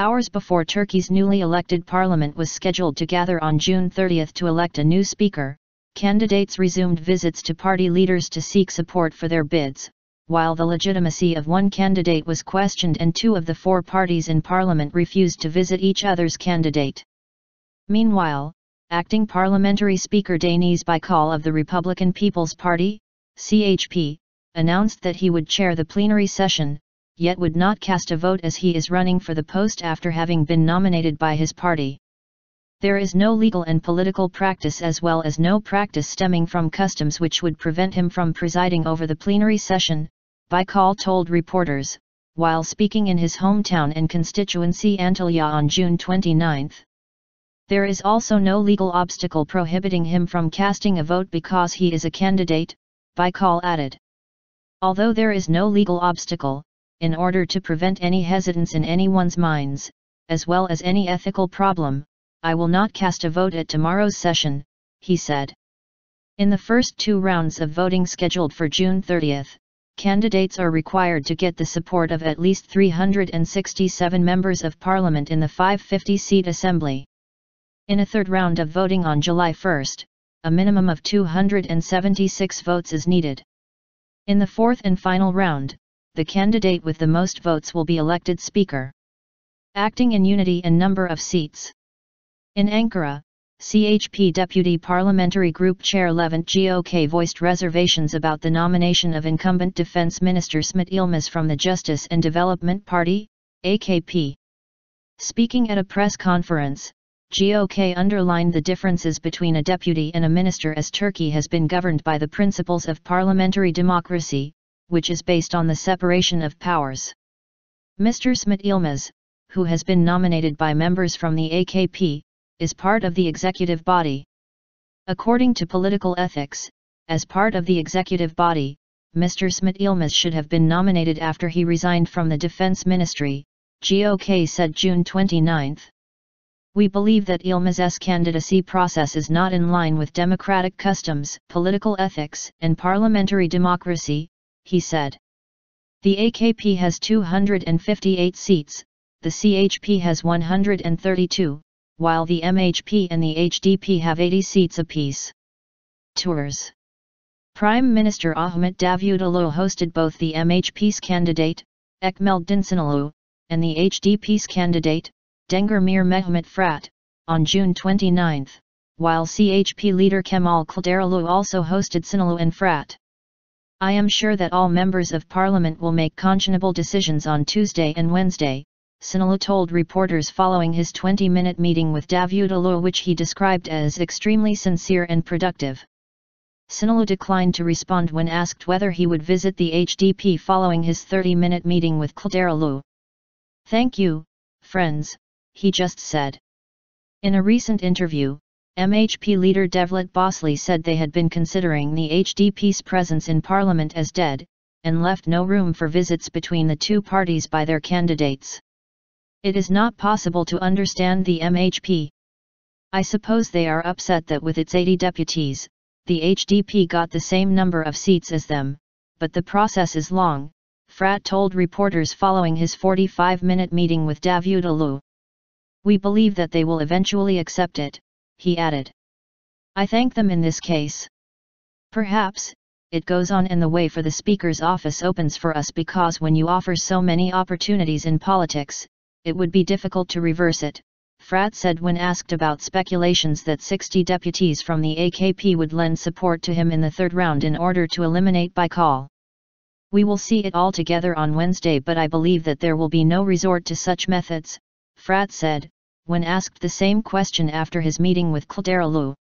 Hours before Turkey's newly elected parliament was scheduled to gather on June 30 to elect a new speaker, candidates resumed visits to party leaders to seek support for their bids, while the legitimacy of one candidate was questioned and two of the four parties in parliament refused to visit each other's candidate. Meanwhile, acting Parliamentary Speaker Deniz Baykal of the Republican People's Party, CHP, announced that he would chair the plenary session, yet would not cast a vote as he is running for the post after having been nominated by his party. There is no legal and political practice as well as no practice stemming from customs which would prevent him from presiding over the plenary session, Baykal told reporters, while speaking in his hometown and constituency Antalya on June 29. There is also no legal obstacle prohibiting him from casting a vote because he is a candidate, Baykal added. Although there is no legal obstacle, in order to prevent any hesitance in anyone's minds, as well as any ethical problem, I will not cast a vote at tomorrow's session, he said. In the first two rounds of voting scheduled for June 30, candidates are required to get the support of at least 367 members of parliament in the 550-seat assembly. In a third round of voting on July 1, a minimum of 276 votes is needed. In the fourth and final round, the candidate with the most votes will be elected speaker. Acting in unity and number of seats. In Ankara, CHP Deputy Parliamentary Group Chair Levent Gök voiced reservations about the nomination of incumbent Defence Minister Smit Yilmaz from the Justice and Development Party, AKP. Speaking at a press conference, Gök underlined the differences between a deputy and a minister as Turkey has been governed by the principles of parliamentary democracy, which is based on the separation of powers. Mr. Smit Yilmaz, who has been nominated by members from the AKP, is part of the executive body. According to political ethics, as part of the executive body, Mr. Smit Yilmaz should have been nominated after he resigned from the Defence Ministry, Gök said June 29. We believe that Yilmaz's candidacy process is not in line with democratic customs, political ethics, and parliamentary democracy, he said. The AKP has 258 seats, the CHP has 132, while the MHP and the HDP have 80 seats apiece. Tours. Prime Minister Ahmet Davutoğlu hosted both the MHP's candidate, Ekmel Dinçinoğlu, and the HDP's candidate, Dengirmir Mehmet Fırat, on June 29, while CHP leader Kemal Kılıçdaroğlu also hosted Dinçinoğlu and Fırat. I am sure that all members of parliament will make conscionable decisions on Tuesday and Wednesday, Dinçinoğlu told reporters following his 20-minute meeting with Davutoğlu, which he described as extremely sincere and productive. Dinçinoğlu declined to respond when asked whether he would visit the HDP following his 30-minute meeting with Kılıçdaroğlu. "Thank you, friends," he just said. In a recent interview, MHP leader Devlet Bahçeli said they had been considering the HDP's presence in parliament as dead, and left no room for visits between the two parties by their candidates. It is not possible to understand the MHP. I suppose they are upset that with its 80 deputies, the HDP got the same number of seats as them, but the process is long, Fırat told reporters following his 45-minute meeting with Davutoğlu. We believe that they will eventually accept it, he added. I thank them in this case. Perhaps, it goes on and the way for the Speaker's office opens for us because when you offer so many opportunities in politics, it would be difficult to reverse it, Fırat said when asked about speculations that 60 deputies from the AKP would lend support to him in the third round in order to eliminate Baykal. We will see it all together on Wednesday, but I believe that there will be no resort to such methods, Fırat said, when asked the same question after his meeting with Kılıçdaroğlu.